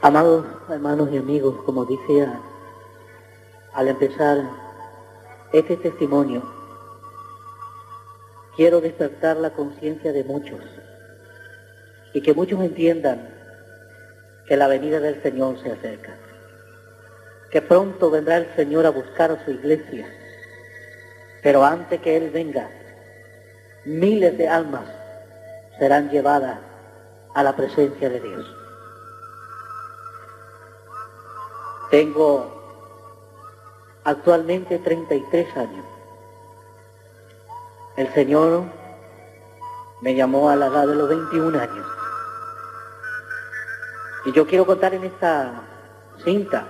Amados hermanos y amigos, como dije al empezar este testimonio, quiero despertar la conciencia de muchos y que muchos entiendan que la venida del Señor se acerca, que pronto vendrá el Señor a buscar a su iglesia, pero antes que Él venga, miles de almas serán llevadas a la presencia de Dios. Tengo actualmente 33 años. El Señor me llamó a la edad de los 21 años. Y yo quiero contar en esta cinta,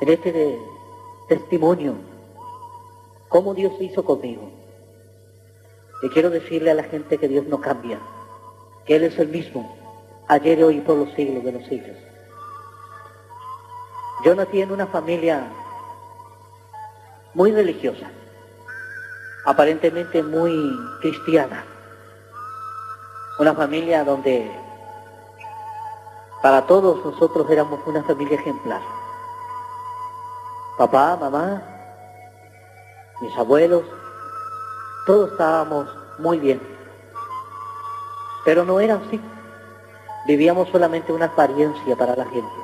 en este testimonio, cómo Dios hizo conmigo. Y quiero decirle a la gente que Dios no cambia, que Él es el mismo, ayer y hoy y por los siglos de los siglos. Yo nací en una familia muy religiosa, aparentemente muy cristiana. Una familia donde para todos nosotros éramos una familia ejemplar. Papá, mamá, mis abuelos, todos estábamos muy bien. Pero no era así. Vivíamos solamente una apariencia para la gente.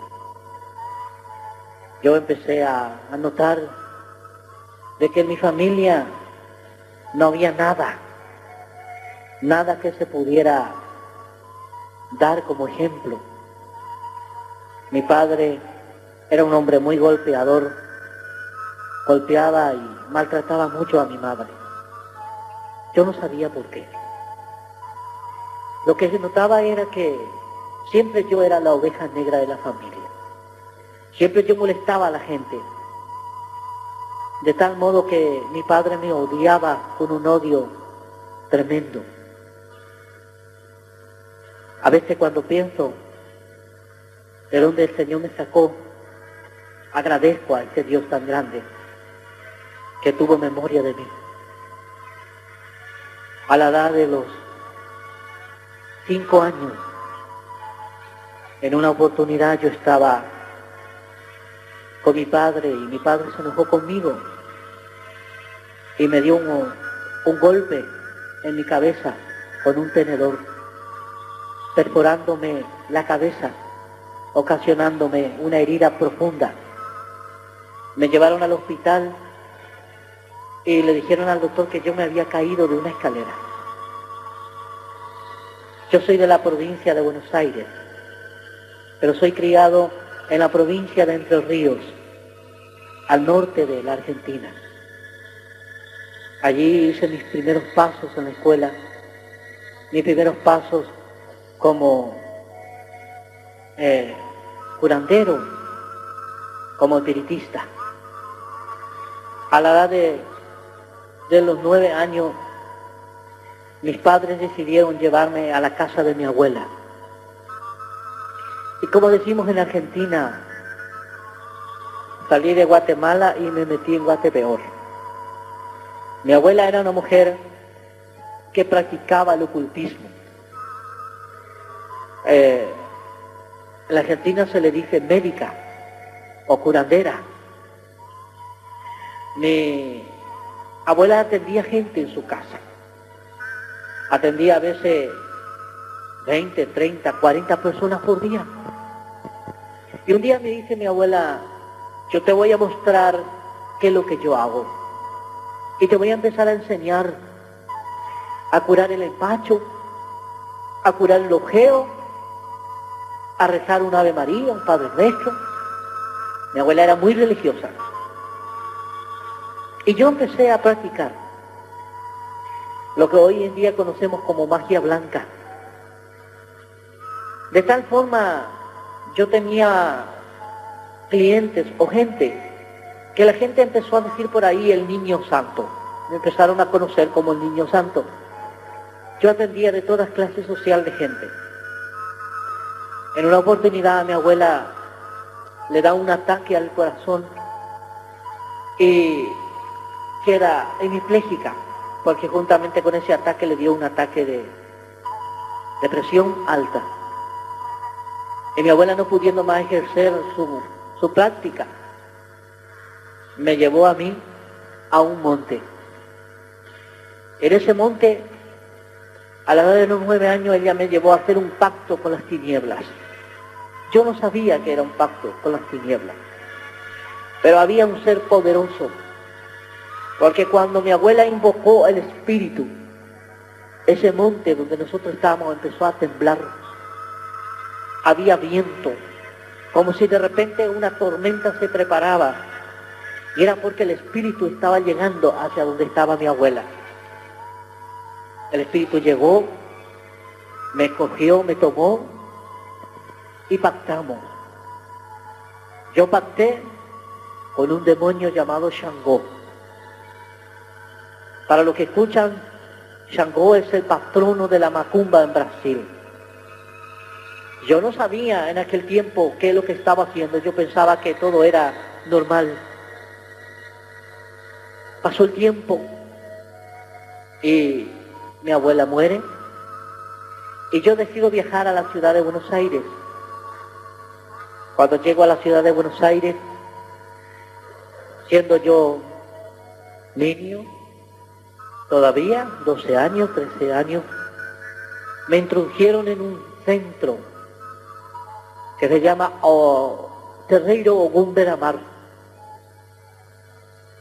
Yo empecé a notar de que en mi familia no había nada que se pudiera dar como ejemplo. Mi padre era un hombre muy golpeador, golpeaba y maltrataba mucho a mi madre. Yo no sabía por qué. Lo que se notaba era que siempre yo era la oveja negra de la familia. Siempre yo molestaba a la gente, de tal modo que mi padre me odiaba con un odio tremendo. A veces cuando pienso de dónde el Señor me sacó, agradezco a ese Dios tan grande que tuvo memoria de mí. A la edad de los 5 años, en una oportunidad yo estaba con mi padre y mi padre se enojó conmigo y me dio un golpe en mi cabeza con un tenedor, perforándome la cabeza, ocasionándome una herida profunda. Me llevaron al hospital y le dijeron al doctor que yo me había caído de una escalera. Yo soy de la provincia de Buenos Aires, pero soy criado en la provincia de Entre Ríos, al norte de la Argentina. Allí hice mis primeros pasos en la escuela, mis primeros pasos como curandero, como espiritista. A la edad de los 9 años, mis padres decidieron llevarme a la casa de mi abuela. Y como decimos en Argentina, salí de Guatemala y me metí en Guatepeor. Mi abuela era una mujer que practicaba el ocultismo. En la Argentina se le dice médica o curandera. Mi abuela atendía gente en su casa. Atendía a veces 20, 30, 40 personas por día. Y un día me dice mi abuela, yo te voy a mostrar qué es lo que yo hago. Y te voy a empezar a enseñar a curar el empacho, a curar el ojeo, a rezar un Ave María, un Padre Nuestro. Mi abuela era muy religiosa. Y yo empecé a practicar lo que hoy en día conocemos como magia blanca. De tal forma, yo tenía clientes o gente que la gente empezó a decir por ahí el niño santo. Me empezaron a conocer como el niño santo. Yo atendía de todas clases sociales de gente. En una oportunidad a mi abuela le da un ataque al corazón y queda hemipléjica, porque juntamente con ese ataque le dio un ataque de presión alta. Y mi abuela, no pudiendo más ejercer su práctica, me llevó a mí a un monte. En ese monte, a la edad de los 9 años, ella me llevó a hacer un pacto con las tinieblas. Yo no sabía que era un pacto con las tinieblas, pero había un ser poderoso, porque cuando mi abuela invocó el espíritu, ese monte donde nosotros estábamos empezó a temblar. Había viento, como si de repente una tormenta se preparaba, y era porque el espíritu estaba llegando hacia donde estaba mi abuela. El espíritu llegó, me cogió, me tomó y pactamos. Yo pacté con un demonio llamado Xangô. Para los que escuchan, Xangô es el patrono de la macumba en Brasil. Yo no sabía en aquel tiempo qué es lo que estaba haciendo. Yo pensaba que todo era normal. Pasó el tiempo y mi abuela muere y yo decido viajar a la ciudad de Buenos Aires. Cuando llego a la ciudad de Buenos Aires, siendo yo niño, todavía 12 años, 13 años, me introdujeron en un centro que se llama Terreiro Ogum Beira-Mar,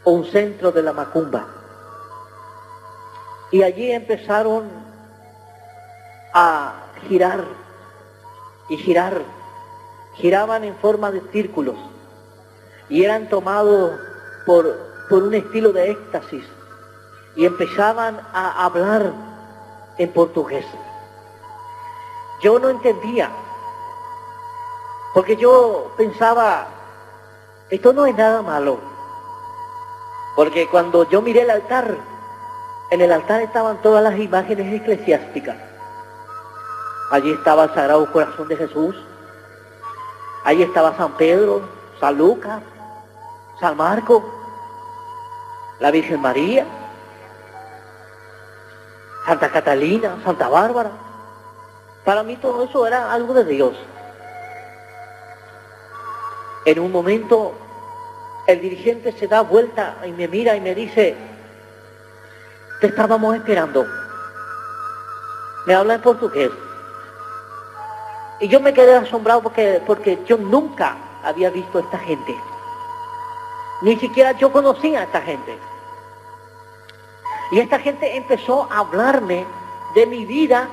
o un centro de la macumba. Y allí empezaron a girar y girar. Giraban en forma de círculos y eran tomados por un estilo de éxtasis y empezaban a hablar en portugués. Yo no entendía, porque yo pensaba, esto no es nada malo, porque cuando yo miré el altar, en el altar estaban todas las imágenes eclesiásticas. Allí estaba el Sagrado Corazón de Jesús, allí estaba San Pedro, San Lucas, San Marcos, la Virgen María, Santa Catalina, Santa Bárbara. Para mí todo eso era algo de Dios. En un momento, el dirigente se da vuelta y me mira y me dice, te estábamos esperando. Me habla en portugués. Y yo me quedé asombrado porque yo nunca había visto a esta gente. Ni siquiera yo conocía a esta gente. Y esta gente empezó a hablarme de mi vida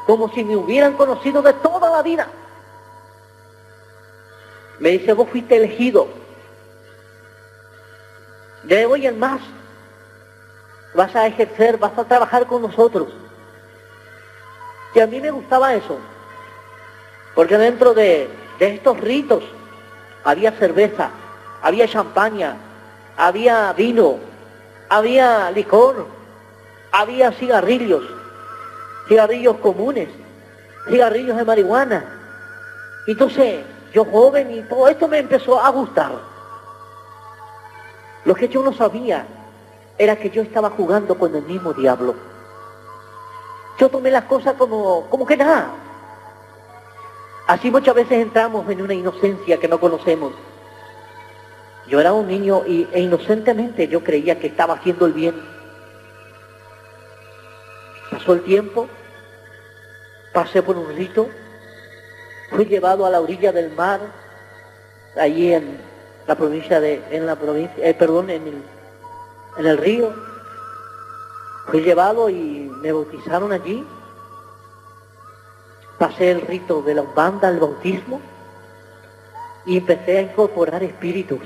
como si me hubieran conocido de toda la vida. Me dice, vos fuiste elegido. De hoy en más vas a ejercer, vas a trabajar con nosotros. Y a mí me gustaba eso, porque dentro de estos ritos había cerveza, había champaña, había vino, había licor, había cigarrillos comunes, cigarrillos de marihuana. Entonces, yo joven y todo esto me empezó a gustar. Lo que yo no sabía era que yo estaba jugando con el mismo diablo. Yo tomé las cosas como que nada. Así muchas veces entramos en una inocencia que no conocemos. Yo era un niño e inocentemente yo creía que estaba haciendo el bien. Pasó el tiempo, pasé por un rito, fui llevado a la orilla del mar, allí en el río. Fui llevado y me bautizaron allí. Pasé el rito de la Umbanda, el bautismo, y empecé a incorporar espíritus.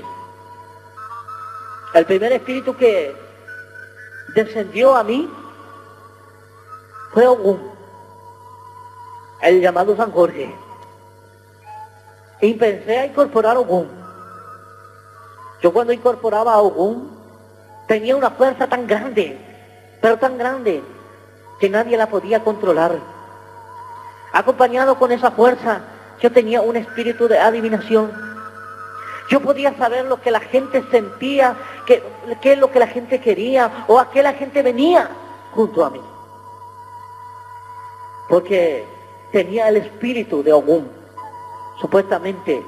El primer espíritu que descendió a mí fue Ogún, el llamado San Jorge. Y empecé a incorporar Ogún. Yo cuando incorporaba a Ogún tenía una fuerza tan grande, pero tan grande, que nadie la podía controlar. Acompañado con esa fuerza, yo tenía un espíritu de adivinación. Yo podía saber lo que la gente sentía, qué es lo que la gente quería, o a qué la gente venía junto a mí. Porque tenía el espíritu de Ogún. supuestamente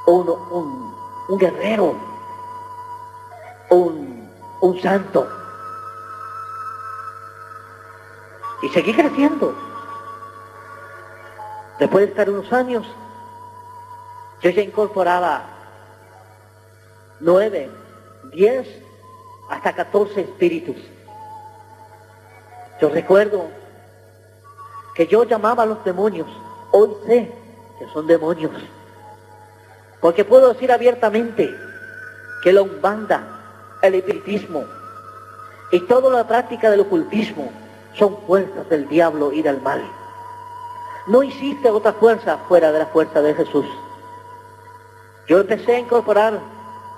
un guerrero, un santo. Y seguí creciendo. Después de estar unos años, yo ya incorporaba 9, 10, hasta 14 espíritus. Yo recuerdo que yo llamaba a los demonios. Hoy sé que son demonios. Porque puedo decir abiertamente que la umbanda, el espiritismo y toda la práctica del ocultismo son fuerzas del diablo y del mal. No existe otra fuerza fuera de la fuerza de Jesús. Yo empecé a incorporar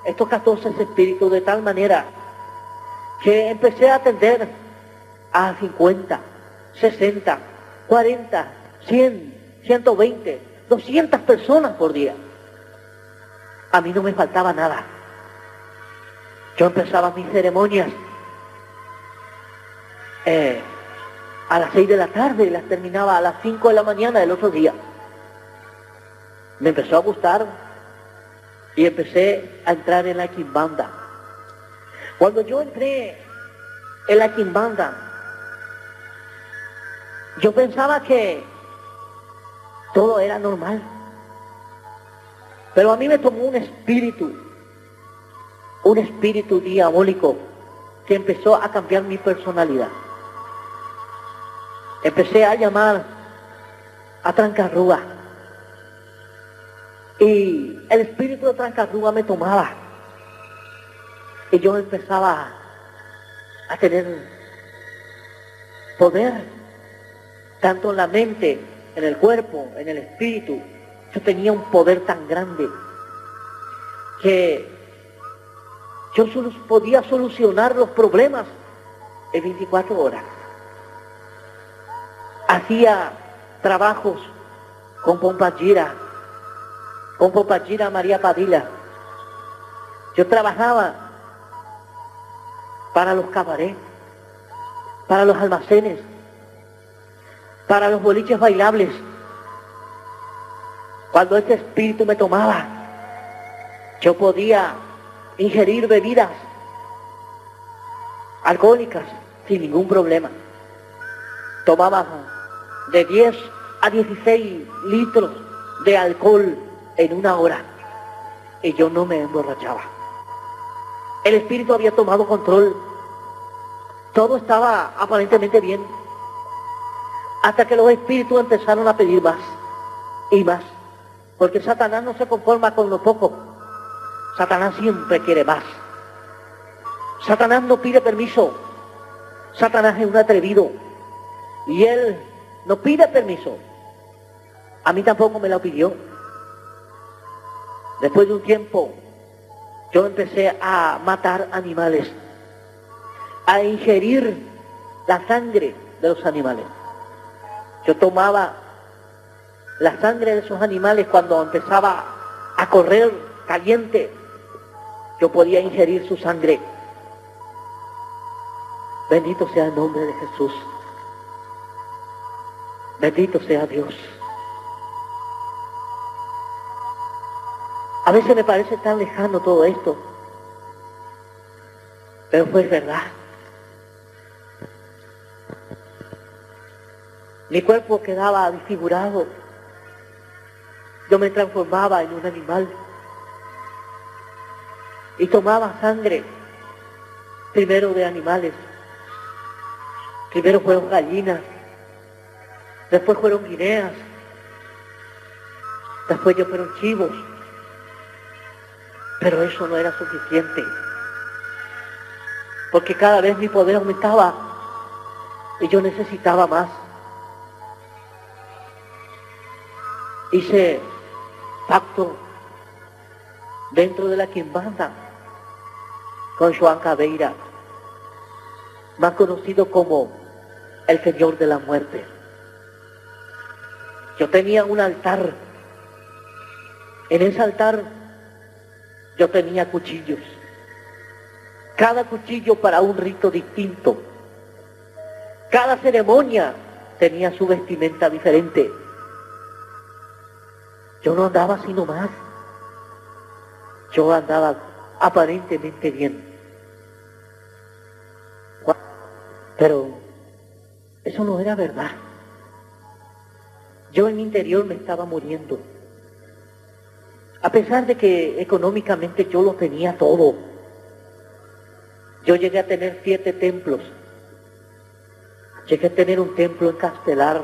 estos 14 espíritus de tal manera que empecé a atender a 50, 60, 40, 100, 120, 200 personas por día. A mí no me faltaba nada. Yo empezaba mis ceremonias a las 6 de la tarde y las terminaba a las 5 de la mañana del otro día. Me empezó a gustar y empecé a entrar en la quimbanda. Cuando yo entré en la quimbanda, yo pensaba que todo era normal. Pero a mí me tomó un espíritu diabólico que empezó a cambiar mi personalidad. Empecé a llamar a Trancarrúa. Y el espíritu de Trancarrúa me tomaba. Y yo empezaba a tener poder, tanto en la mente, en el cuerpo, en el espíritu. Yo tenía un poder tan grande que yo solo podía solucionar los problemas en 24 horas. Hacía trabajos con Pompallira María Padilla. Yo trabajaba para los cabarets, para los almacenes, para los boliches bailables. Cuando este espíritu me tomaba, yo podía ingerir bebidas alcohólicas sin ningún problema. Tomaba de 10 a 16 litros de alcohol en una hora y yo no me emborrachaba. El espíritu había tomado control. Todo estaba aparentemente bien, hasta que los espíritus empezaron a pedir más y más. Porque Satanás no se conforma con lo poco. Satanás siempre quiere más. Satanás no pide permiso. Satanás es un atrevido. Y él no pide permiso. A mí tampoco me lo pidió. Después de un tiempo, yo empecé a matar animales, a ingerir la sangre de los animales. Yo tomaba la sangre de esos animales cuando empezaba a correr caliente. Yo podía ingerir su sangre. Bendito sea el nombre de Jesús. Bendito sea Dios. A veces me parece tan lejano todo esto, pero fue verdad. Mi cuerpo quedaba desfigurado. Yo me transformaba en un animal y tomaba sangre, primero de animales. Primero fueron gallinas, después fueron guineas, después ya fueron chivos. Pero eso no era suficiente, porque cada vez mi poder aumentaba y yo necesitaba más. Hice pacto dentro de la quimbanda con Joan Caveira, más conocido como el Señor de la Muerte. Yo tenía un altar. En ese altar yo tenía cuchillos. Cada cuchillo para un rito distinto. Cada ceremonia tenía su vestimenta diferente. Yo no andaba así nomás. Yo andaba aparentemente bien. Pero eso no era verdad. Yo en mi interior me estaba muriendo. A pesar de que económicamente yo lo tenía todo. Yo llegué a tener 7 templos. Llegué a tener un templo en Castelar,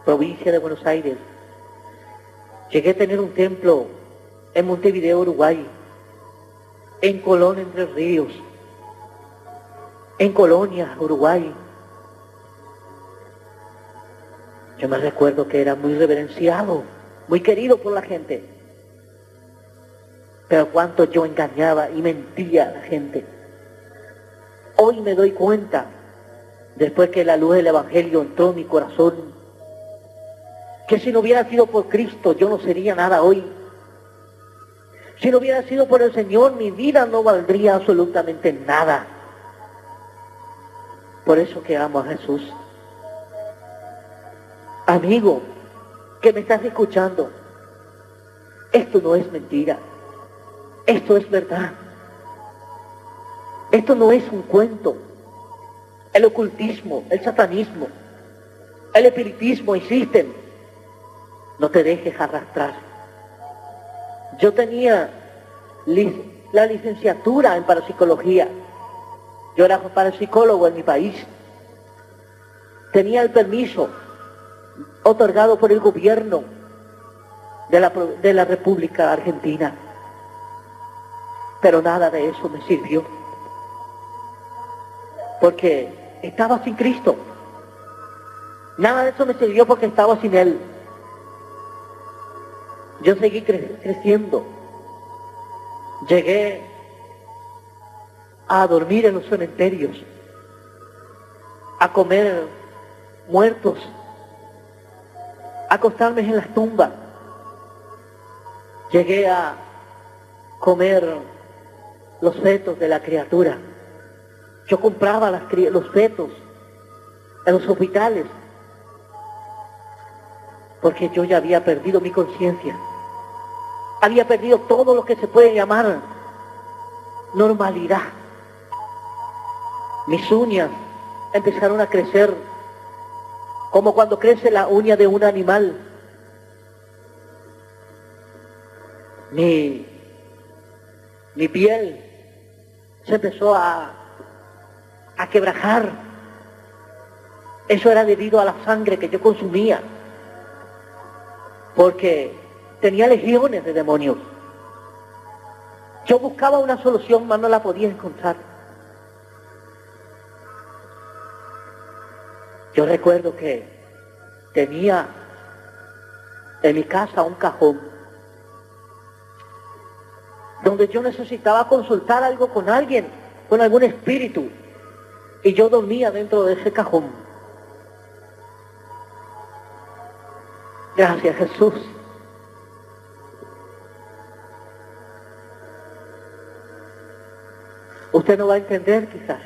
provincia de Buenos Aires. Llegué a tener un templo en Montevideo, Uruguay. En Colón, Entre Ríos. En Colonia, Uruguay. Yo me recuerdo que era muy reverenciado, muy querido por la gente. Pero cuánto yo engañaba y mentía a la gente. Hoy me doy cuenta, después que la luz del Evangelio entró en mi corazón, que si no hubiera sido por Cristo, yo no sería nada hoy. Si no hubiera sido por el Señor, mi vida no valdría absolutamente nada. Por eso que amo a Jesús. Amigo, que me estás escuchando, esto no es mentira. Esto es verdad. Esto no es un cuento. El ocultismo, el satanismo, el espiritismo existen. No te dejes arrastrar. Yo tenía la licenciatura en parapsicología. Yo era parapsicólogo en mi país. Tenía el permiso otorgado por el gobierno de la República Argentina. Pero nada de eso me sirvió. Porque estaba sin Cristo. Nada de eso me sirvió porque estaba sin Él. Yo seguí creciendo. Llegué a dormir en los cementerios, a comer muertos, a acostarme en las tumbas. Llegué a comer los fetos de la criatura. Yo compraba los fetos en los hospitales, porque yo ya había perdido mi conciencia. Había perdido todo lo que se puede llamar normalidad. Mis uñas empezaron a crecer como cuando crece la uña de un animal. Mi piel se empezó a quebrajar. Eso era debido a la sangre que yo consumía, porque tenía legiones de demonios. Yo buscaba una solución, mas no la podía encontrar. Yo recuerdo que tenía en mi casa un cajón donde yo necesitaba consultar algo con alguien, con algún espíritu, y yo dormía dentro de ese cajón. Gracias, Jesús. Usted no va a entender quizás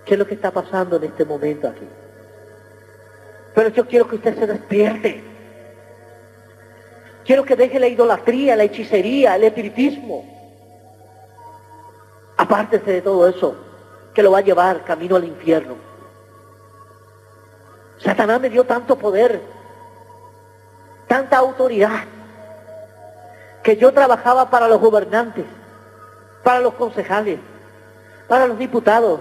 qué es lo que está pasando en este momento aquí. Pero yo quiero que usted se despierte. Quiero que deje la idolatría, la hechicería, el espiritismo. Apártese de todo eso, que lo va a llevar camino al infierno. Satanás me dio tanto poder, tanta autoridad, que yo trabajaba para los gobernantes, para los concejales, para los diputados,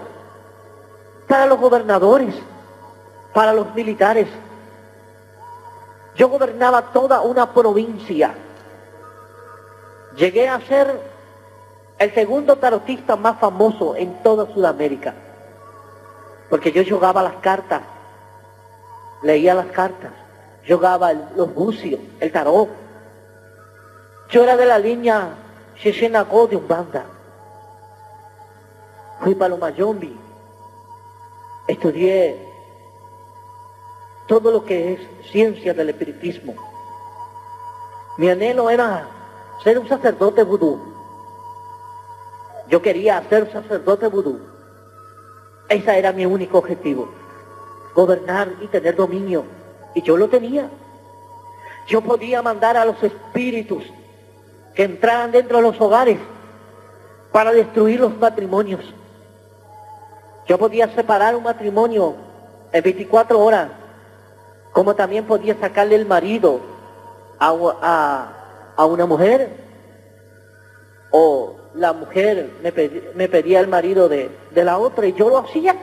para los gobernadores, para los militares. Yo gobernaba toda una provincia. Llegué a ser el segundo tarotista más famoso en toda Sudamérica, porque yo jugaba las cartas, leía las cartas, jugaba los bucios, el tarot. Yo era de la línea Xexenagó de Umbanda. Fui para Lomayombi, estudié todo lo que es ciencia del espiritismo. Mi anhelo era ser un sacerdote vudú. Yo quería ser sacerdote vudú. Ese era mi único objetivo, gobernar y tener dominio. Y yo lo tenía. Yo podía mandar a los espíritus que entraran dentro de los hogares para destruir los matrimonios. Yo podía separar un matrimonio en 24 horas, como también podía sacarle el marido a una mujer, o la mujer me pedía el marido de la otra, y yo lo hacía.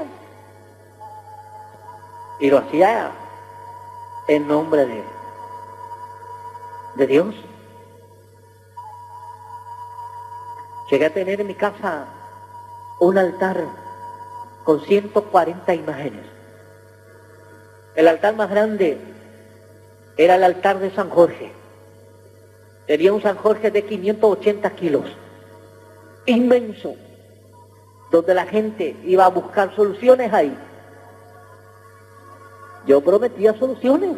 Y lo hacía en nombre de Dios. Llegué a tener en mi casa un altar con 140 imágenes. El altar más grande era el altar de San Jorge. Tenía un San Jorge de 580 kilos, inmenso, donde la gente iba a buscar soluciones ahí. Yo prometía soluciones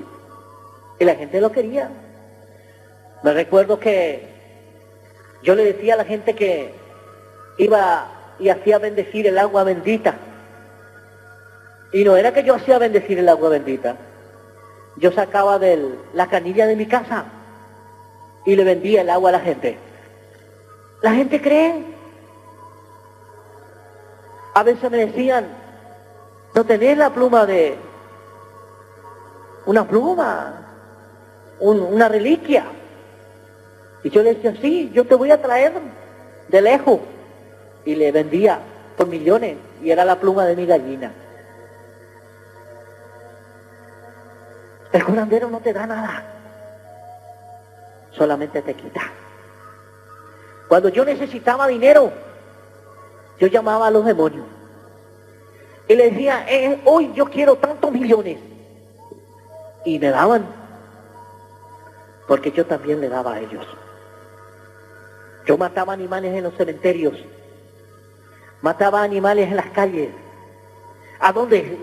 y la gente lo quería. Me recuerdo que yo le decía a la gente que iba y hacía bendecir el agua bendita. Y no era que yo hacía bendecir el agua bendita. Yo sacaba de la canilla de mi casa y le vendía el agua a la gente. La gente cree. A veces me decían, ¿no tenés la pluma de... una pluma, una reliquia? Y yo le decía, sí, yo te voy a traer de lejos. Y le vendía por millones, y era la pluma de mi gallina. El curandero no te da nada, solamente te quita. Cuando yo necesitaba dinero, yo llamaba a los demonios y les decía, hoy yo quiero tantos millones. Y me daban, porque yo también le daba a ellos. Yo mataba animales en los cementerios, mataba animales en las calles. A donde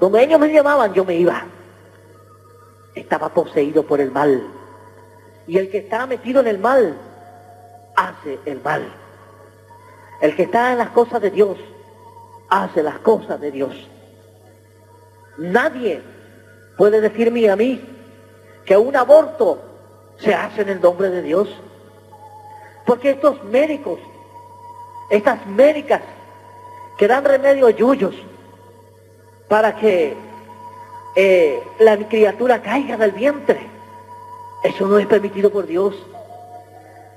ellos me llamaban, yo me iba. Estaba poseído por el mal. Y el que está metido en el mal, hace el mal. El que está en las cosas de Dios, hace las cosas de Dios. Nadie puede decirme a mí que un aborto se hace en el nombre de Dios. Porque estos médicos, estas médicas que dan remedio a yuyos para que la criatura caiga del vientre, eso no es permitido por Dios.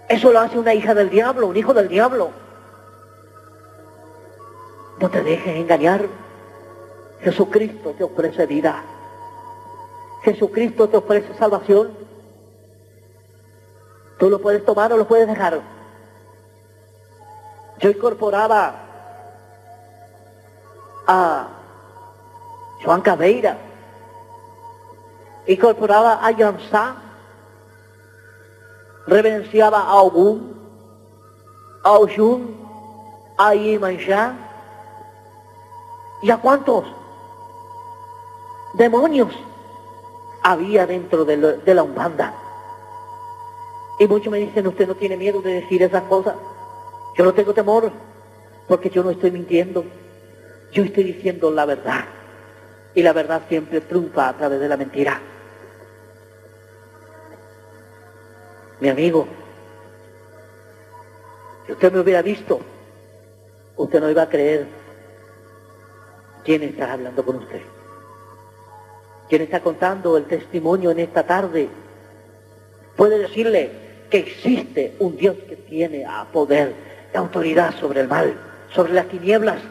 Eso lo hace una hija del diablo, un hijo del diablo. No te dejes engañar. Jesucristo te ofrece vida. Jesucristo te ofrece salvación. Tú lo puedes tomar o lo puedes dejar. Yo incorporaba a Joan Cabeira, incorporaba a Yansá, reverenciaba a Ogún, a Oyun, a Iemanjá. ¿Y a cuántos demonios había dentro de la Umbanda? Y muchos me dicen, usted no tiene miedo de decir esas cosas. Yo no tengo temor, porque yo no estoy mintiendo. Yo estoy diciendo la verdad. Y la verdad siempre triunfa a través de la mentira. Mi amigo, si usted me hubiera visto, usted no iba a creer quién está hablando con usted. Quién está contando el testimonio en esta tarde. Puede decirle que existe un Dios que tiene poder y autoridad sobre el mal, sobre las tinieblas.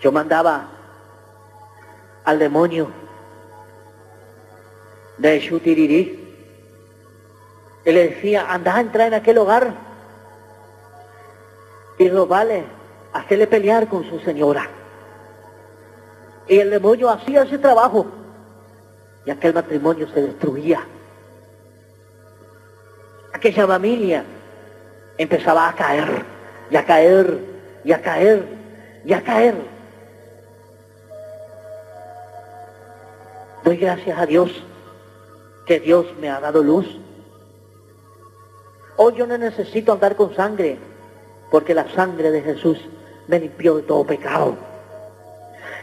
Yo mandaba al demonio de Xutirirí y le decía, anda a entrar en aquel hogar y robale, hacerle pelear con su señora. Y el demonio hacía ese trabajo y aquel matrimonio se destruía. Aquella familia empezaba a caer, y a caer, y a caer, y a caer. Doy gracias a Dios que Dios me ha dado luz. Hoy yo no necesito andar con sangre, porque la sangre de Jesús me limpió de todo pecado.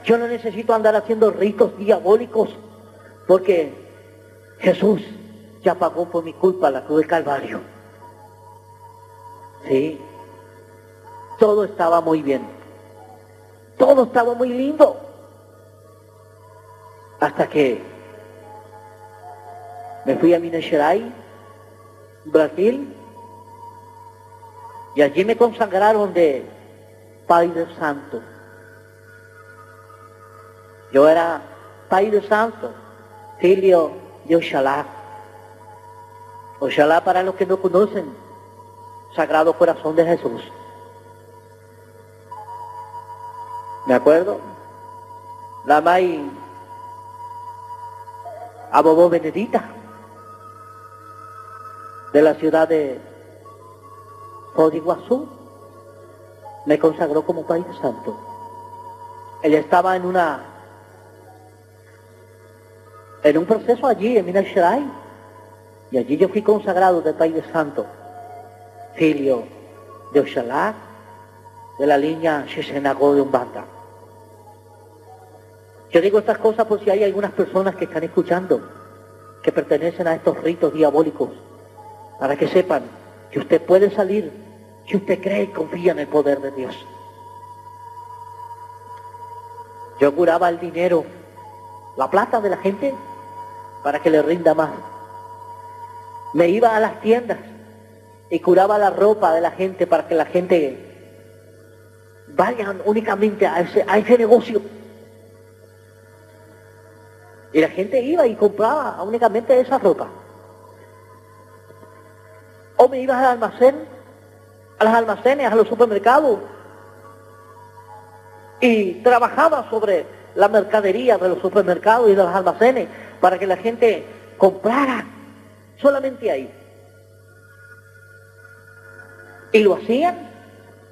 Yo no necesito andar haciendo ritos diabólicos, porque Jesús ya pagó por mi culpa la cruz del Calvario. Sí, todo estaba muy bien, todo estaba muy lindo, hasta que me fui a Minas Gerais, Brasil, y allí me consagraron de Padre Santo. Yo era Padre Santo, filho de Oxalá. Oxalá, para los que no conocen, Sagrado Corazón de Jesús. Me acuerdo, la May a Bobo Benedita, de la ciudad de Foz do Iguazú, me consagró como Padre Santo. Ella estaba en un proceso allí en Minas Gerais, y allí yo fui consagrado de Padre Santo, filho de Oxalá, de la línea Xixenagó de Umbanda. Yo digo estas cosas por si hay algunas personas que están escuchando, que pertenecen a estos ritos diabólicos, para que sepan que usted puede salir si usted cree y confía en el poder de Dios. Yo curaba el dinero, la plata de la gente, para que le rinda más. Me iba a las tiendas y curaba la ropa de la gente para que la gente vaya únicamente a ese negocio. Y la gente iba y compraba únicamente esa ropa. O me iba al almacén, a los almacenes, a los supermercados, y trabajaba sobre la mercadería de los supermercados y de los almacenes para que la gente comprara solamente ahí. Y lo hacían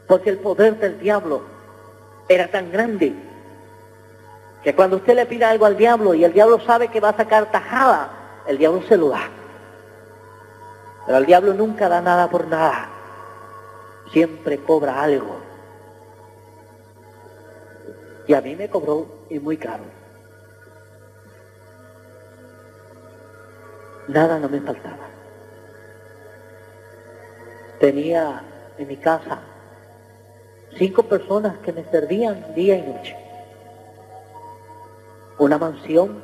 porque el poder del diablo era tan grande que cuando usted le pida algo al diablo y el diablo sabe que va a sacar tajada, el diablo se lo da. Pero el diablo nunca da nada por nada, siempre cobra algo. Y a mí me cobró, y muy caro. Nada no me faltaba. Tenía en mi casa 5 personas que me servían día y noche. Una mansión,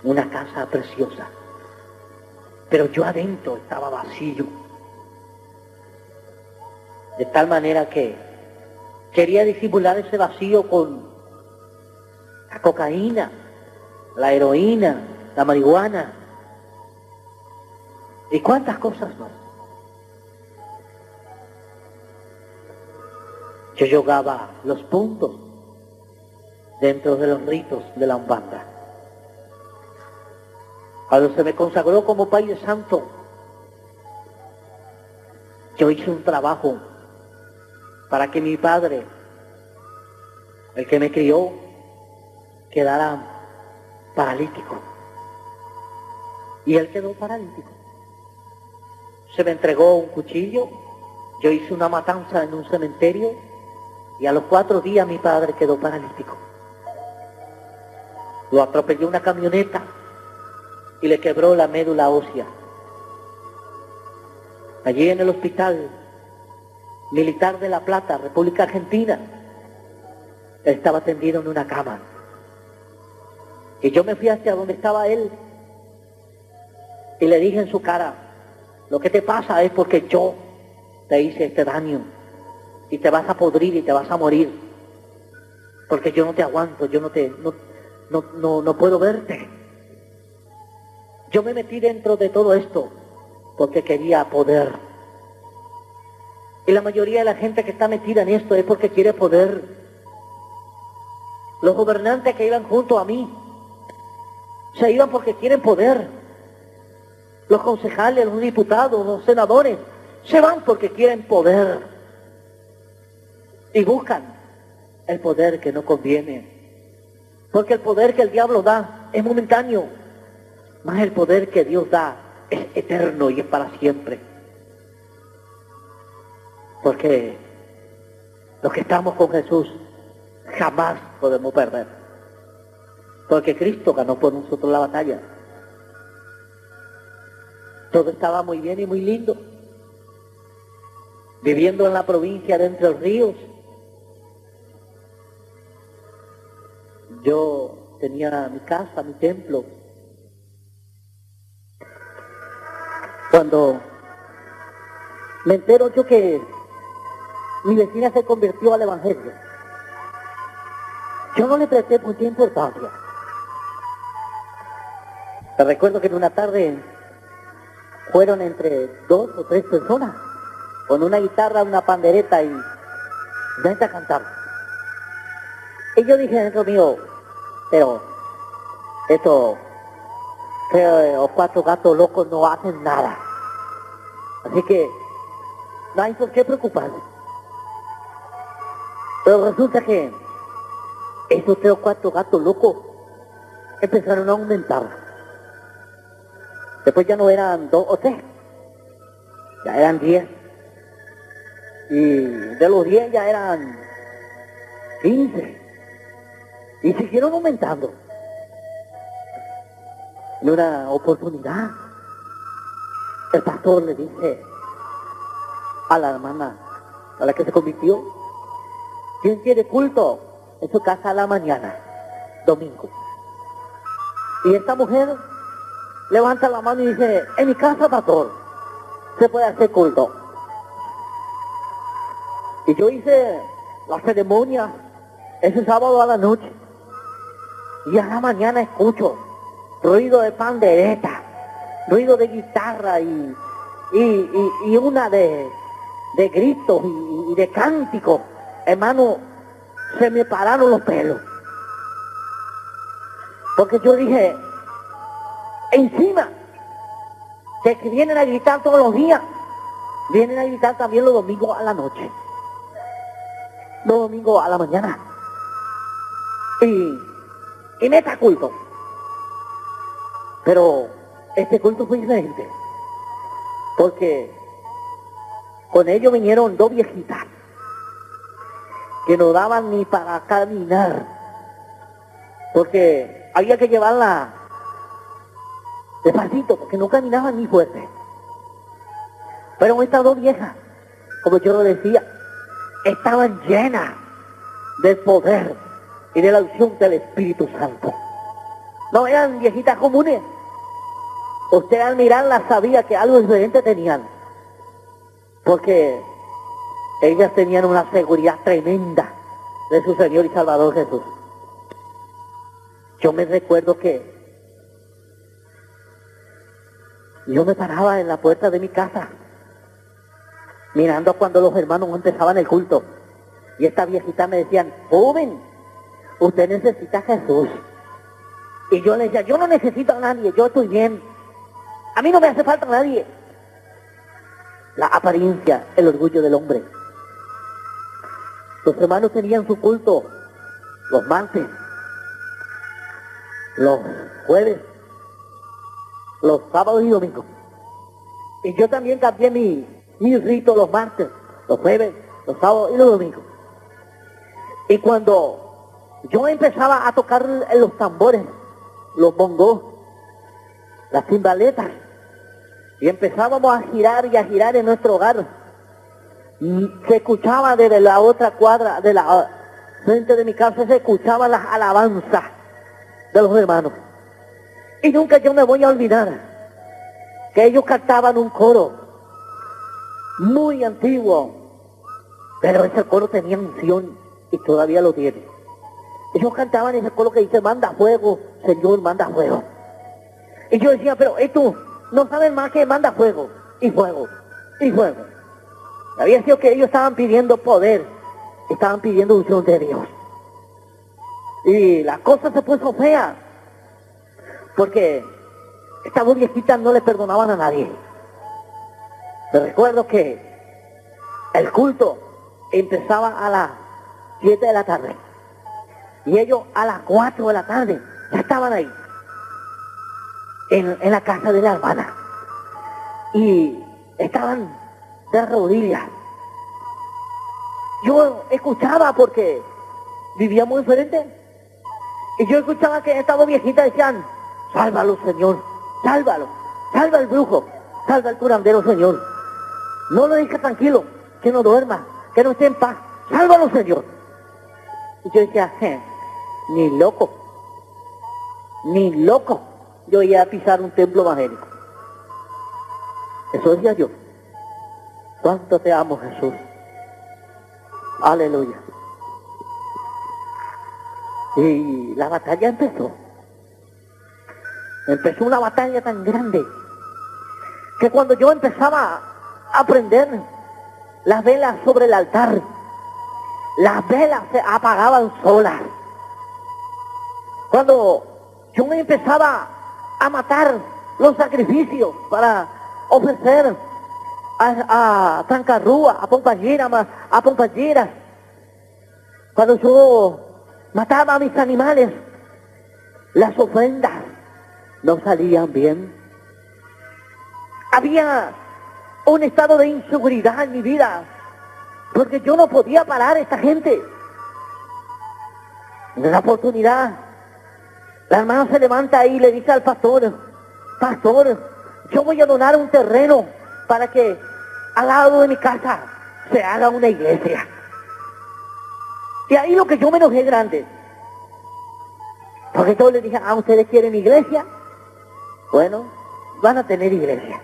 una casa preciosa. Pero yo adentro estaba vacío. De tal manera que quería disimular ese vacío con la cocaína, la heroína, la marihuana y cuántas cosas más. Yo jugaba los puntos dentro de los ritos de la Umbanda. Cuando se me consagró como Padre Santo, yo hice un trabajo para que mi padre, el que me crió, quedara paralítico. Y él quedó paralítico. Se me entregó un cuchillo, yo hice una matanza en un cementerio, y a los 4 días mi padre quedó paralítico. Lo atropelló una camioneta y le quebró la médula ósea. Allí en el hospital militar de La Plata, República Argentina, él estaba tendido en una cama. Y yo me fui hacia donde estaba él y le dije en su cara: lo que te pasa es porque yo te hice este daño y te vas a podrir y te vas a morir, porque yo no te aguanto, yo no puedo verte. Yo me metí dentro de todo esto porque quería poder. Y la mayoría de la gente que está metida en esto es porque quiere poder. Los gobernantes que iban junto a mí se iban porque quieren poder. Los concejales, los diputados, los senadores se van porque quieren poder. Y buscan el poder que no conviene. Porque el poder que el diablo da es momentáneo. Más el poder que Dios da es eterno y es para siempre. Porque los que estamos con Jesús jamás podemos perder. porque Cristo ganó por nosotros la batalla. Todo estaba muy bien y muy lindo. Viviendo en la provincia de Entre Ríos, yo tenía mi casa, mi templo. Cuando me entero yo que mi vecina se convirtió al evangelio, yo no le presté mucha importancia. Te recuerdo que en una tarde fueron entre 2 o 3 personas con una guitarra, una pandereta y vente a cantar. Y yo dije dentro mío, pero estos 3 o 4 gatos locos no hacen nada. Así que no hay por qué preocuparse. Pero resulta que esos 3 o 4 gatos locos empezaron a aumentar. Después ya no eran 2 o 3, ya eran 10. Y de los 10 ya eran 15. Y siguieron aumentando. En una oportunidad, el pastor le dice a la hermana, a la que se convirtió, ¿quién quiere culto en su casa a la mañana, domingo? Y esta mujer levanta la mano y dice, en mi casa, pastor, se puede hacer culto. Y yo hice la ceremonia ese sábado a la noche. Y a la mañana escucho ruido de pandereta, ruido de guitarra y una de gritos y de cánticos. Hermano, se me pararon los pelos. Porque yo dije, encima de que vienen a gritar todos los días, vienen a gritar también los domingos a la noche, los domingos a la mañana. Y meta culto. Pero este culto fue diferente, porque con ellos vinieron 2 viejitas que no daban ni para caminar, porque había que llevarla despacito, porque no caminaban ni fuerte. Pero estas 2 viejas, como yo lo decía, estaban llenas del poder y de la unción del Espíritu Santo. No eran viejitas comunes. Usted al mirarlas sabía que algo diferente tenían, porque ellas tenían una seguridad tremenda de su Señor y Salvador Jesús. Yo me recuerdo que yo me paraba en la puerta de mi casa, mirando cuando los hermanos empezaban el culto, y estas viejitas me decían, joven, usted necesita a Jesús. Y yo les decía, yo no necesito a nadie, yo estoy bien, a mí no me hace falta nadie. La apariencia, el orgullo del hombre. Los hermanos tenían su culto los martes, los jueves, los sábados y domingos. Y yo también cambié mi rito los martes, los jueves, los sábados y los domingos. Y cuando yo empezaba a tocar los tambores, los bongos, las timbaletas, y empezábamos a girar y a girar en nuestro hogar, se escuchaba desde la otra cuadra, de la frente de mi casa, se escuchaban las alabanzas de los hermanos. Y nunca yo me voy a olvidar que ellos cantaban un coro muy antiguo, pero ese coro tenía unción y todavía lo tiene. Ellos cantaban ese coro que dice, manda fuego, Señor, manda fuego. Y yo decía, pero estos no saben más que manda fuego, y fuego, y fuego. Había sido que ellos estaban pidiendo poder, estaban pidiendo unción de Dios. Y la cosa se puso fea, porque estas 2 viejitas no le perdonaban a nadie. Me recuerdo que el culto empezaba a las 7 de la tarde, y ellos a las 4 de la tarde ya estaban ahí, en la casa de la hermana, y estaban de rodillas. Yo escuchaba porque vivíamos diferente, Y yo escuchaba que estas dos viejitas decían, sálvalo, Señor, sálvalo, salva al brujo, salva al curandero, Señor. No lo dejes tranquilo, que no duerma, que no esté en paz, sálvalo, Señor. Y yo decía, ni loco, yo iba a pisar un templo evangélico. Eso decía yo. ¿Cuánto te amo, Jesús? Aleluya. Y la batalla empezó. Empezó una batalla tan grande que cuando yo empezaba a prender las velas sobre el altar, las velas se apagaban solas. Cuando yo empezaba a matar los sacrificios para ofrecer a Trancarrúa, a Pompalleras, cuando yo mataba a mis animales, las ofrendas no salían bien. Había un estado de inseguridad en mi vida, porque yo no podía parar a esta gente. En la oportunidad, la hermana se levanta ahí y le dice al pastor, yo voy a donar un terreno para que al lado de mi casa se haga una iglesia. Y ahí lo que yo me enojé grande, porque yo le dije, ¿ustedes quieren iglesia? Bueno, van a tener iglesia.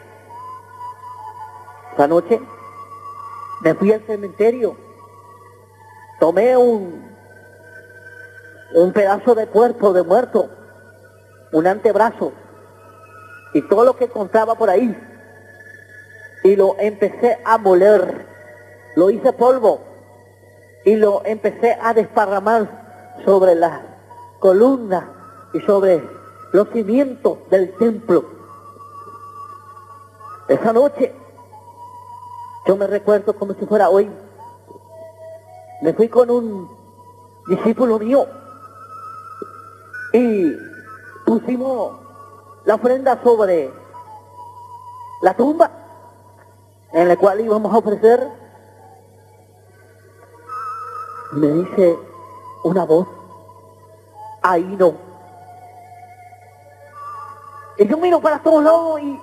Esa noche me fui al cementerio, tomé un pedazo de cuerpo de muerto, un antebrazo y todo lo que encontraba por ahí, y lo empecé a moler, lo hice polvo y lo empecé a desparramar sobre las columnas y sobre los cimientos del templo. Esa noche, yo me recuerdo como si fuera hoy, me fui con un discípulo mío y pusimos la ofrenda sobre la tumba en la cual íbamos a ofrecer. Me dice una voz, ahí no. Y yo miro para todos lados y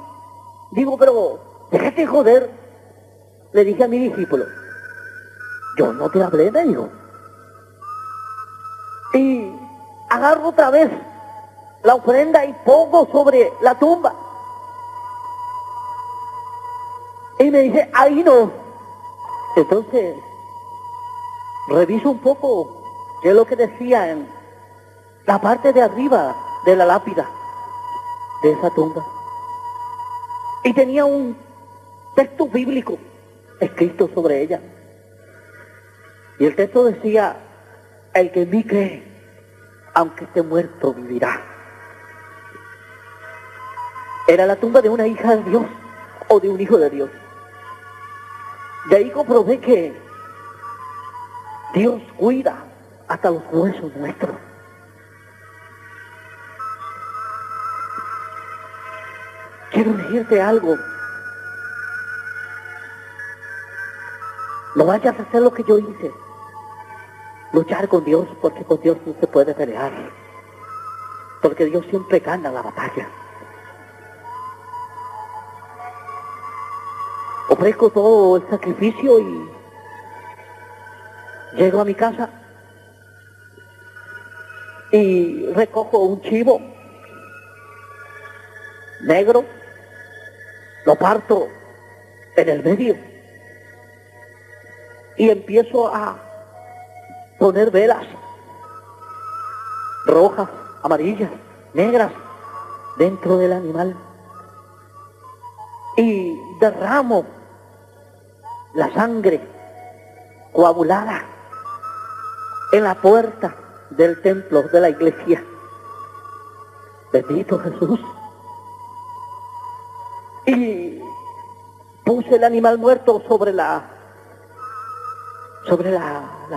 digo, pero déjate joder. Le dije a mi discípulo, yo no te hablé, me dijo. Y agarro otra vez la ofrenda y pongo sobre la tumba. Y me dice, ahí no. Entonces, reviso un poco qué es lo que decía en la parte de arriba de la lápida de esa tumba. Y tenía un texto bíblico escrito sobre ella. Y el texto decía, el que en mí cree, aunque esté muerto, vivirá. Era la tumba de una hija de Dios o de un hijo de Dios. De ahí comprobé que Dios cuida hasta los huesos nuestros. Quiero decirte algo. No vayas a hacer lo que yo hice. Luchar con Dios, porque con Dios no se puede pelear. Porque Dios siempre gana la batalla. Ofrezco todo el sacrificio y llego a mi casa y recojo un chivo negro, lo parto en el medio y empiezo a poner velas rojas, amarillas, negras dentro del animal y derramo la sangre coagulada en la puerta del templo de la iglesia. Bendito Jesús. Y puse el animal muerto sobre la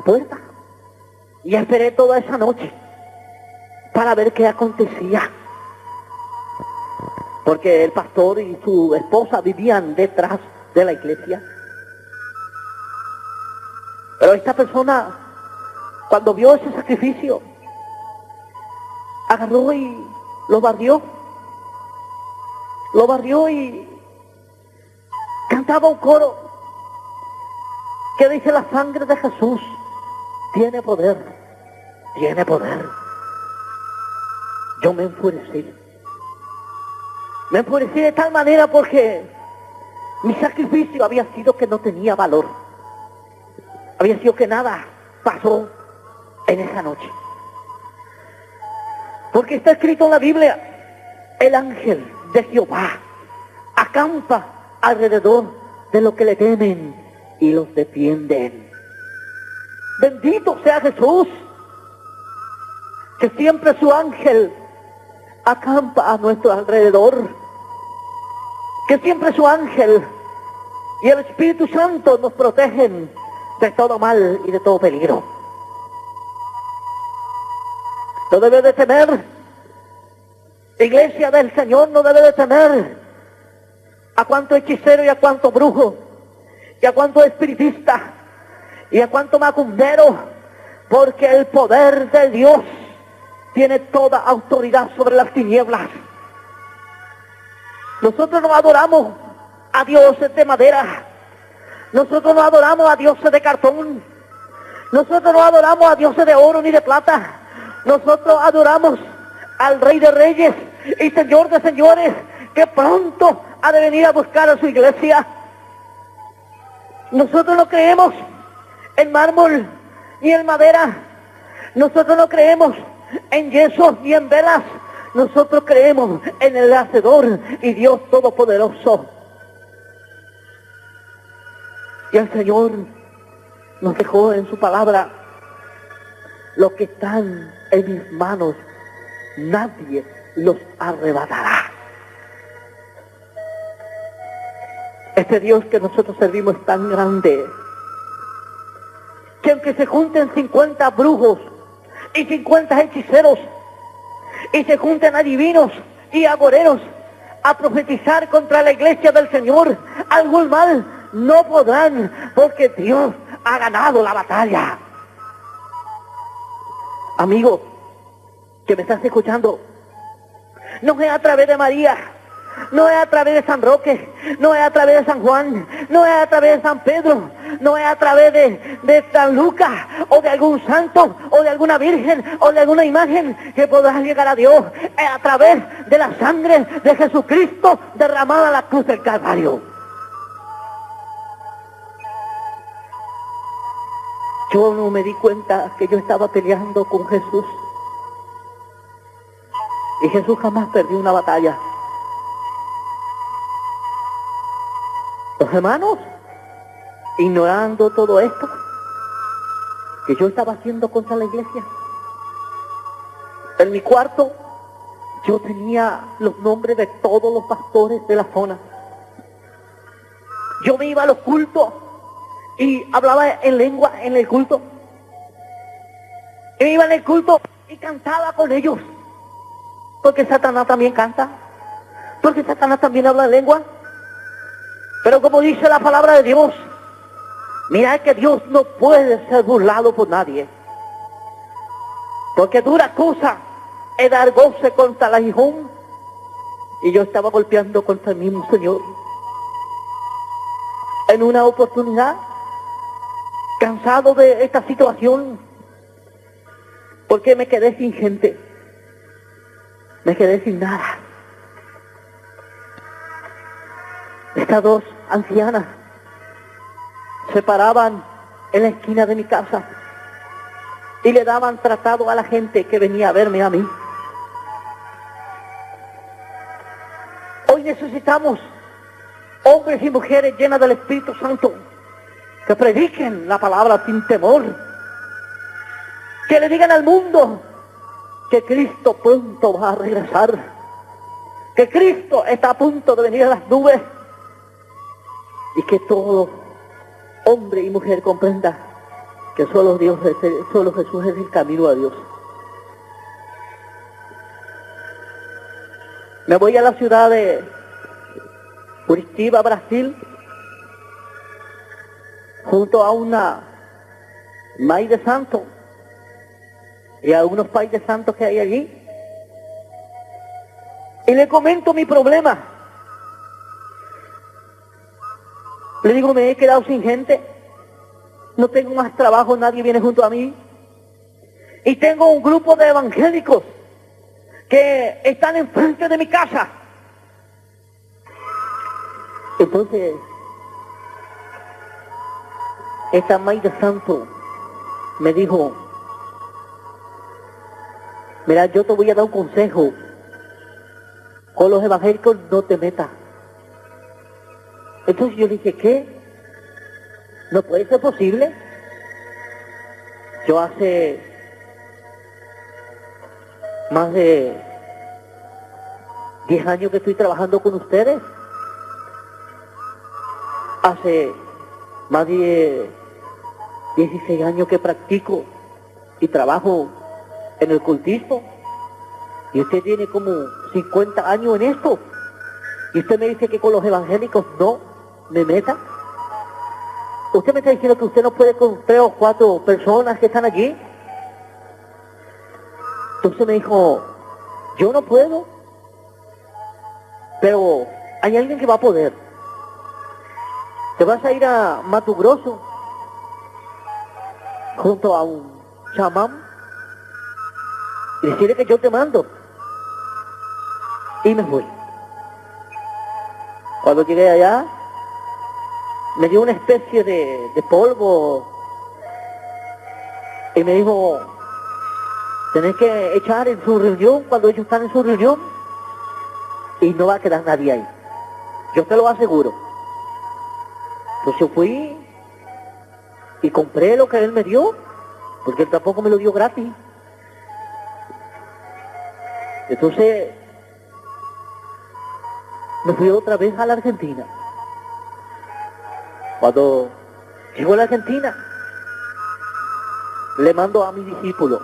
puerta y esperé toda esa noche para ver qué acontecía, porque el pastor y su esposa vivían detrás de la iglesia. Pero esta persona, cuando vio ese sacrificio, agarró y lo barrió y cantaba un coro que dice: la sangre de Jesús tiene poder, tiene poder. Yo me enfurecí de tal manera porque mi sacrificio había sido que no tenía valor, había sido que nada pasó en esa noche. Porque está escrito en la Biblia: el ángel de Jehová acampa alrededor de los que le temen y los defienden. Bendito sea Jesús, que siempre su ángel acampa a nuestro alrededor, que siempre su ángel y el Espíritu Santo nos protegen de todo mal y de todo peligro. No debe de temer, iglesia del Señor, no debe de temer a cuanto hechicero y a cuanto brujo y a cuanto espiritista y a cuanto macumbero, porque el poder de Dios tiene toda autoridad sobre las tinieblas. Nosotros no adoramos a dioses de madera, nosotros no adoramos a dioses de cartón, nosotros no adoramos a dioses de oro ni de plata. Nosotros adoramos al Rey de Reyes y Señor de Señores, que pronto ha de venir a buscar a su iglesia. Nosotros no creemos en mármol ni en madera. Nosotros no creemos en yeso ni en velas. Nosotros creemos en el Hacedor y Dios Todopoderoso. Y el Señor nos dejó en su palabra: los que están en mis manos, nadie los arrebatará. Este Dios que nosotros servimos es tan grande que aunque se junten 50 brujos y 50 hechiceros y se junten adivinos y agoreros a profetizar contra la iglesia del Señor, algún mal no podrán, porque Dios ha ganado la batalla. Amigo que me estás escuchando, no es a través de María, no es a través de San Roque, no es a través de San Juan, no es a través de San Pedro, no es a través de San Lucas o de algún santo o de alguna virgen o de alguna imagen que podrás llegar a Dios. Es a través de la sangre de Jesucristo derramada en la cruz del Calvario. Yo no me di cuenta que yo estaba peleando con Jesús. Y Jesús jamás perdió una batalla. Los hermanos, ignorando todo esto que yo estaba haciendo contra la iglesia, en mi cuarto yo tenía los nombres de todos los pastores de la zona. Yo me iba a los cultos y hablaba en lengua en el culto. Y me iba en el culto y cantaba con ellos. Porque Satanás también canta. Porque Satanás también habla en lengua. Pero como dice la palabra de Dios, mirad que Dios no puede ser burlado por nadie. Porque dura cosa es dar goce contra el aguijón. Y yo estaba golpeando contra el mismo Señor. En una oportunidad, cansado de esta situación, porque me quedé sin gente, me quedé sin nada. Estas dos ancianas se paraban en la esquina de mi casa y le daban tratado a la gente que venía a verme a mí. Hoy necesitamos hombres y mujeres llenas del Espíritu Santo, que prediquen la palabra sin temor, que le digan al mundo que Cristo pronto va a regresar, que Cristo está a punto de venir a las nubes, y que todo hombre y mujer comprenda que solo Jesús es el camino a Dios. Me voy a la ciudad de Curitiba, Brasil, junto a una maíz de santo y a unos pais de santos que hay allí. Y le comento mi problema. Le digo, me he quedado sin gente. No tengo más trabajo, nadie viene junto a mí. Y tengo un grupo de evangélicos que están enfrente de mi casa. Entonces, esta Maida Santo me dijo, mira, yo te voy a dar un consejo. Con los evangélicos no te metas. Entonces yo dije, ¿qué? ¿No puede ser posible? Yo hace más de 10 años que estoy trabajando con ustedes. Hace más de 16 años que practico y trabajo en el cultismo. Y usted tiene como 50 años en esto. Y usted me dice que con los evangélicos no me meta. Usted me está diciendo que usted no puede con 3 o 4 personas que están allí. Entonces me dijo, yo no puedo, pero hay alguien que va a poder. Te vas a ir a Mato Grosso junto a un chamán y decirle que yo te mando. Y me fui. Cuando llegué allá, me dio una especie de polvo y me dijo, tenés que echar en su reunión cuando ellos están en su reunión y no va a quedar nadie ahí. Yo te lo aseguro. Pues yo fui y compré lo que él me dio, porque él tampoco me lo dio gratis. Entonces, me fui otra vez a la Argentina. Cuando llego a la Argentina, le mando a mi discípulo,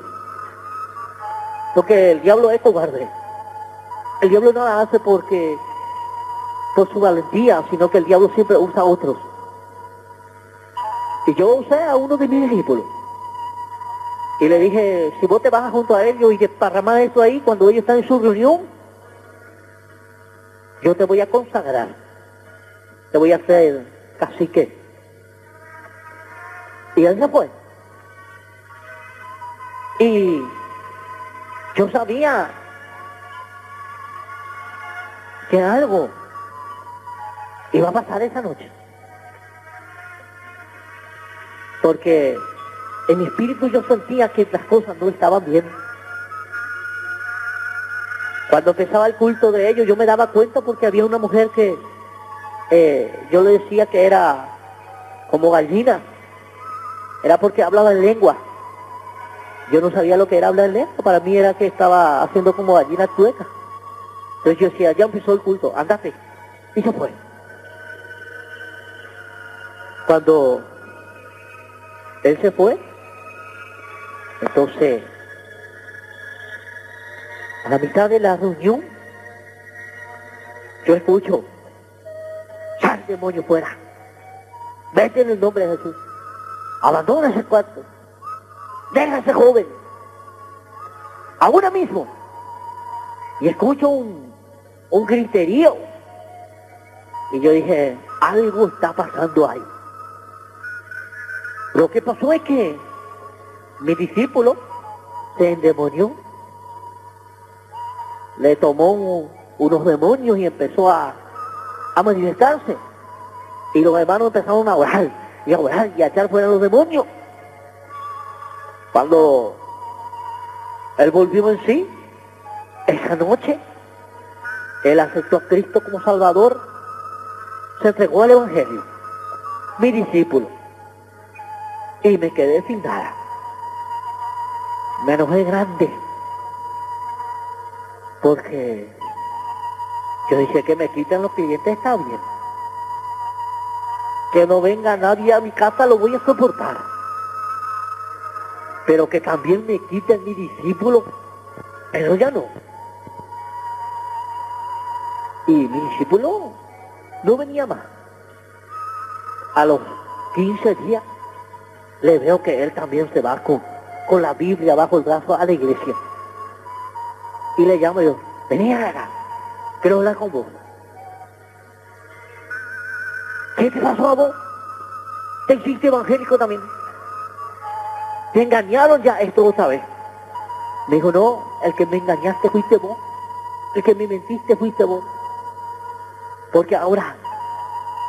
porque el diablo es cobarde. El diablo no la hace por su valentía, sino que el diablo siempre usa a otros. Y yo usé a uno de mis discípulos. Y le dije, si vos te vas junto a ellos y desparramás eso ahí, cuando ellos están en su reunión, yo te voy a consagrar. Te voy a hacer cacique. Y él se fue. Y yo sabía que algo iba a pasar esa noche. Porque en mi espíritu yo sentía que las cosas no estaban bien. Cuando empezaba el culto de ellos, yo me daba cuenta porque había una mujer que yo le decía que era como gallina. Era porque hablaba en lengua. Yo no sabía lo que era hablar en lengua. Para mí era que estaba haciendo como gallina tueca. Entonces yo decía, ya empezó el culto, ándate. Y se fue. Cuando él se fue, entonces, a la mitad de la reunión, yo escucho, sal demonio fuera, vete en el nombre de Jesús, abandona ese cuarto, deja a ese joven, ahora mismo. Y escucho un griterío, y yo dije, algo está pasando ahí. Lo que pasó es que mi discípulo se endemonió, le tomó unos demonios y empezó a manifestarse. Y los hermanos empezaron a orar y a echar fuera los demonios. Cuando él volvió en sí, esa noche, él aceptó a Cristo como Salvador, se entregó al Evangelio, mi discípulo. Y me quedé sin nada. Me enojé grande. Porque yo dije que me quiten los clientes está bien. Que no venga nadie a mi casa lo voy a soportar. Pero que también me quiten mi discípulo, pero ya no. Y mi discípulo no venía más. A los 15 días le veo que él también se va con la Biblia bajo el brazo a la iglesia. Y le llamo yo, vení acá. quiero hablar con vos. ¿Qué te pasó a vos? ¿Te hiciste evangélico también? ¿Te engañaron ya? Esto vos sabés. Me dijo, no, el que me engañaste fuiste vos. El que me mentiste fuiste vos. Porque ahora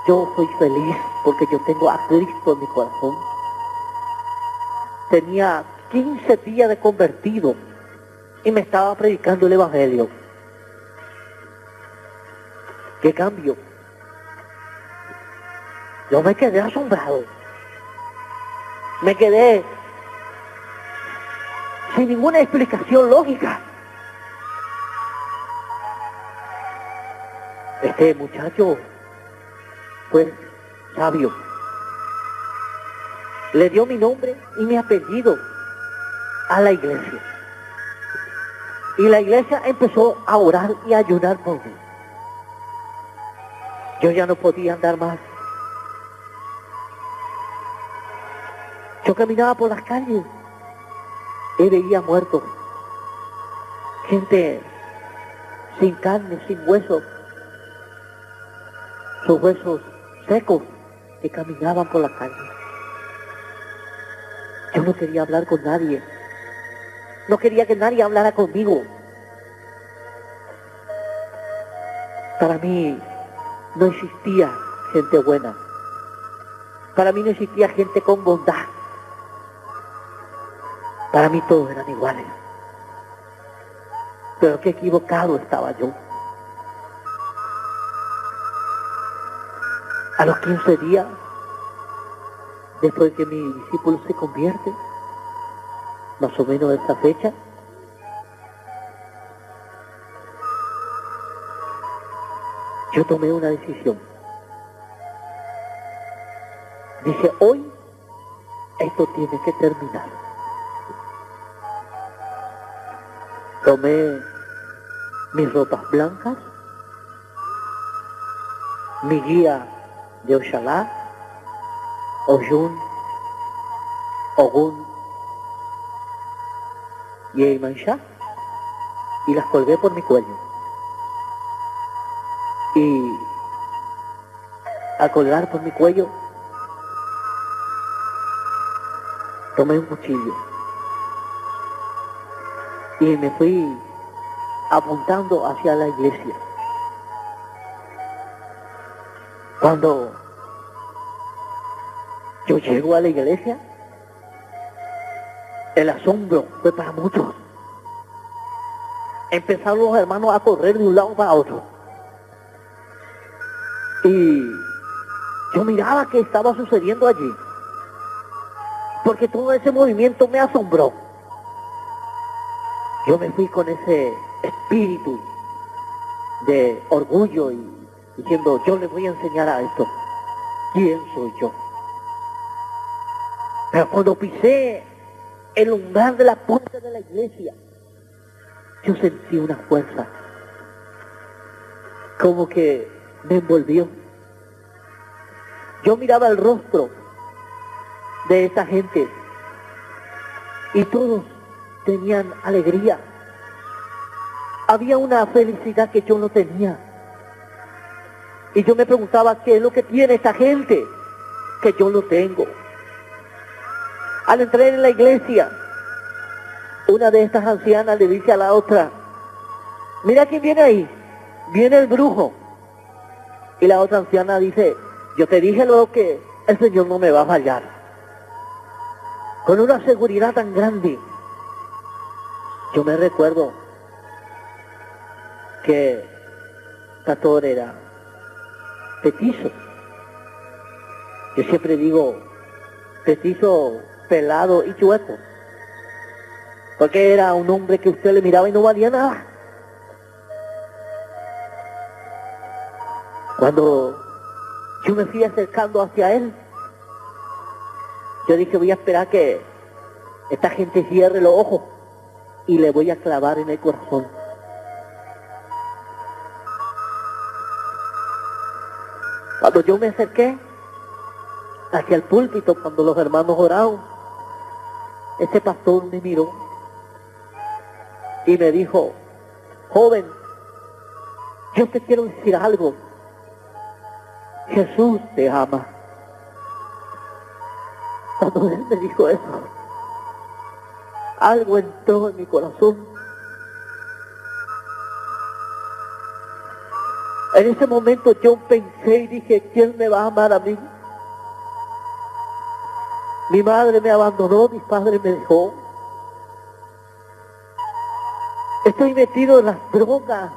yo soy feliz porque yo tengo a Cristo en mi corazón. Tenía 15 días de convertido y me estaba predicando el evangelio. ¿Qué cambio? Yo me quedé asombrado. Me quedé sin ninguna explicación lógica. Este muchacho fue sabio. Le dio mi nombre y mi apellido a la iglesia. Y la iglesia empezó a orar y a ayunar por mí. Yo ya no podía andar más. Yo caminaba por las calles y veía muertos. Gente sin carne, sin huesos. Sus huesos secos que caminaban por la calle. Yo no quería hablar con nadie. No quería que nadie hablara conmigo. Para mí no existía gente buena. Para mí no existía gente con bondad. Para mí todos eran iguales. Pero qué equivocado estaba yo. A los 15 días, después que mi discípulo se convierte, más o menos de esa fecha, yo tomé una decisión. Dije, hoy esto tiene que terminar. Tomé mis ropas blancas, mi guía de Oxalá, Oyun, Ogún y Eimanshá, y las colgué por mi cuello. Y al colgar por mi cuello, tomé un cuchillo y me fui apuntando hacia la iglesia. Cuando yo llego a la iglesia, el asombro fue para muchos. Empezaron los hermanos a correr de un lado para otro. Y yo miraba qué estaba sucediendo allí, porque todo ese movimiento me asombró. Yo me fui con ese espíritu de orgullo y diciendo, yo les voy a enseñar a esto quién soy yo. Pero cuando pisé el umbral de la puerta de la iglesia, yo sentí una fuerza como que me envolvió. Yo miraba el rostro de esa gente y todos tenían alegría. Había una felicidad que yo no tenía. Y yo me preguntaba, ¿qué es lo que tiene esta gente que yo no tengo? Al entrar en la iglesia, una de estas ancianas le dice a la otra, mira quién viene ahí, viene el brujo. Y la otra anciana dice, yo te dije luego que el Señor no me va a fallar. Con una seguridad tan grande. Yo me recuerdo que pastor era petizo. Yo siempre digo petizo, pelado y chueco, porque era un hombre que usted le miraba y no valía nada. Cuando yo me fui acercando hacia él, yo dije, voy a esperar que esta gente cierre los ojos y le voy a clavar en el corazón. Cuando yo me acerqué hacia el púlpito, cuando los hermanos oraban, ese pastor me miró y me dijo, joven, Yo te quiero decir algo. Jesús te ama. Cuando Él me dijo eso, algo entró en mi corazón. En ese momento yo pensé y dije, ¿quién me va a amar a mí? Mi madre me abandonó, mi padre me dejó. Estoy metido en las drogas,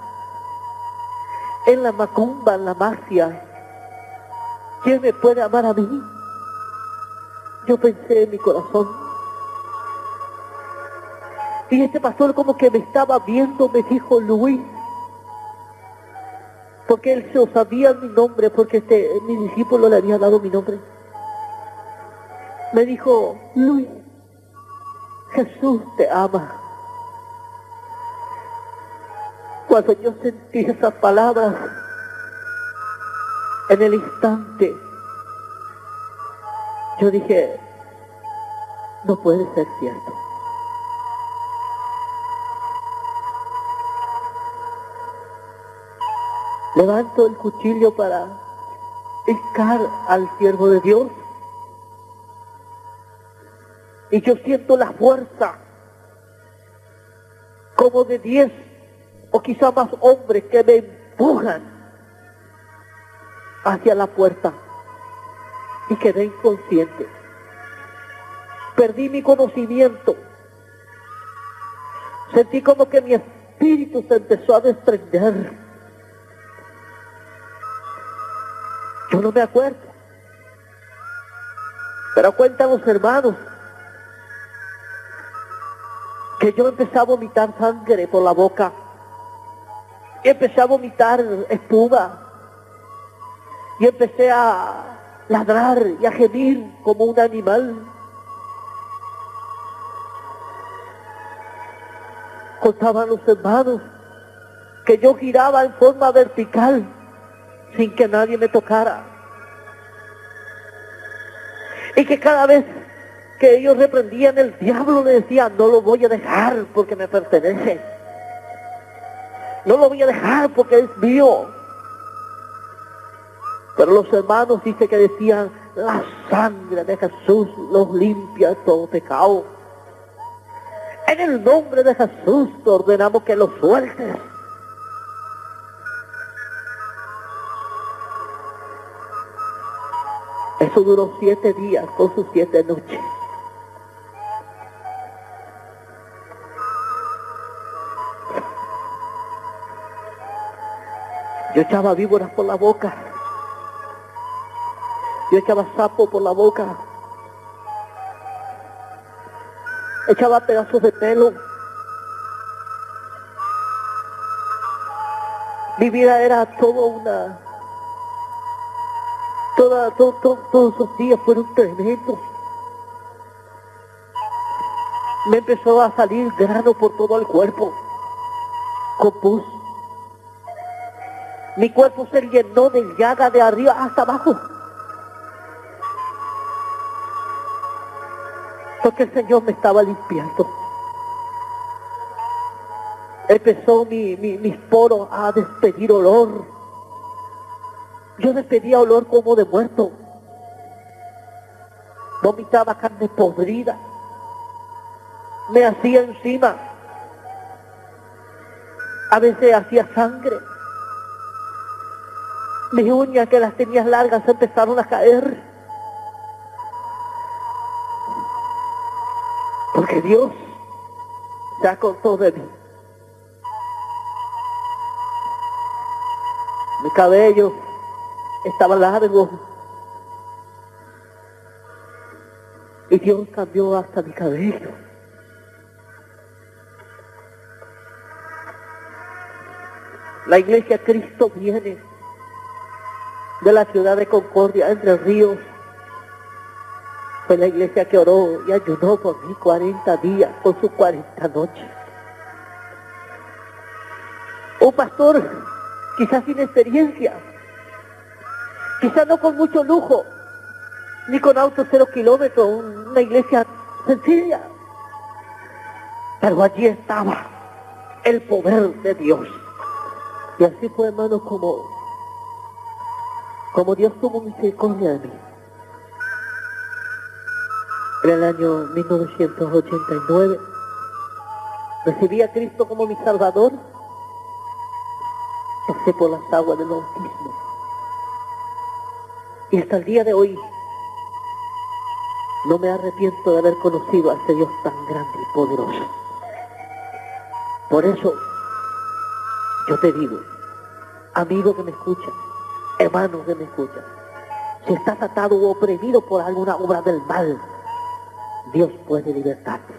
en la macumba, en la magia. ¿Quién me puede amar a mí? Yo pensé en mi corazón. Y este pastor como que me estaba viendo, me dijo, Luis, porque él se sabía mi nombre, porque mi discípulo le había dado mi nombre. Me dijo, Luis, Jesús te ama. Cuando yo sentí esas palabras, en el instante, yo dije, no puede ser cierto. Levanto el cuchillo para picar al siervo de Dios. Y yo siento la fuerza como de 10 o quizá más hombres que me empujan hacia la puerta y quedé inconsciente. Perdí mi conocimiento. Sentí como que mi espíritu se empezó a desprender. Yo no me acuerdo. Pero cuentan los hermanos que yo empecé a vomitar sangre por la boca. Y empecé a vomitar espuma. Y empecé a ladrar y a gemir como un animal. Contaban los hermanos que yo giraba en forma vertical sin que nadie me tocara. Y que cada vez que ellos reprendían el diablo le decían, no lo voy a dejar porque me pertenece. No lo voy a dejar porque es mío. Pero los hermanos dice que decían, la sangre de Jesús los limpia de todo pecado. En el nombre de Jesús te ordenamos que lo sueltes. Eso duró 7 días con sus 7 noches. Yo echaba víboras por la boca. Yo echaba sapo por la boca. Echaba pedazos de pelo. Mi vida era todos esos días fueron tremendos. Me empezó a salir grano por todo el cuerpo. Copus. Mi cuerpo se llenó de llaga de arriba hasta abajo. Porque el Señor me estaba limpiando. Empezó mis poros a despedir olor. Yo despedía olor como de muerto. Vomitaba carne podrida. Me hacía encima. A veces hacía sangre. Mis uñas que las tenía largas empezaron a caer. Porque Dios se acordó de mí. Mi cabello estaba largo. Y Dios cambió hasta mi cabello. La iglesia Cristo viene de la ciudad de Concordia, Entre Ríos. Fue la iglesia que oró y ayunó por mí 40 días con sus 40 noches. Un pastor, quizás sin experiencia, quizás no con mucho lujo, ni con autos 0 kilómetros, una iglesia sencilla. Pero allí estaba el poder de Dios. Y así fue, hermanos, como Dios tuvo misericordia de mí. En el año 1989 recibí a Cristo como mi Salvador. Pasé por las aguas del bautismo. Y hasta el día de hoy no me arrepiento de haber conocido a ese Dios tan grande y poderoso. Por eso yo te digo, amigo que me escucha, hermano que me escucha, si estás atado o oprimido por alguna obra del mal, Dios puede libertarte.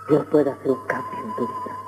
Dios puede hacer un cambio en tu vida.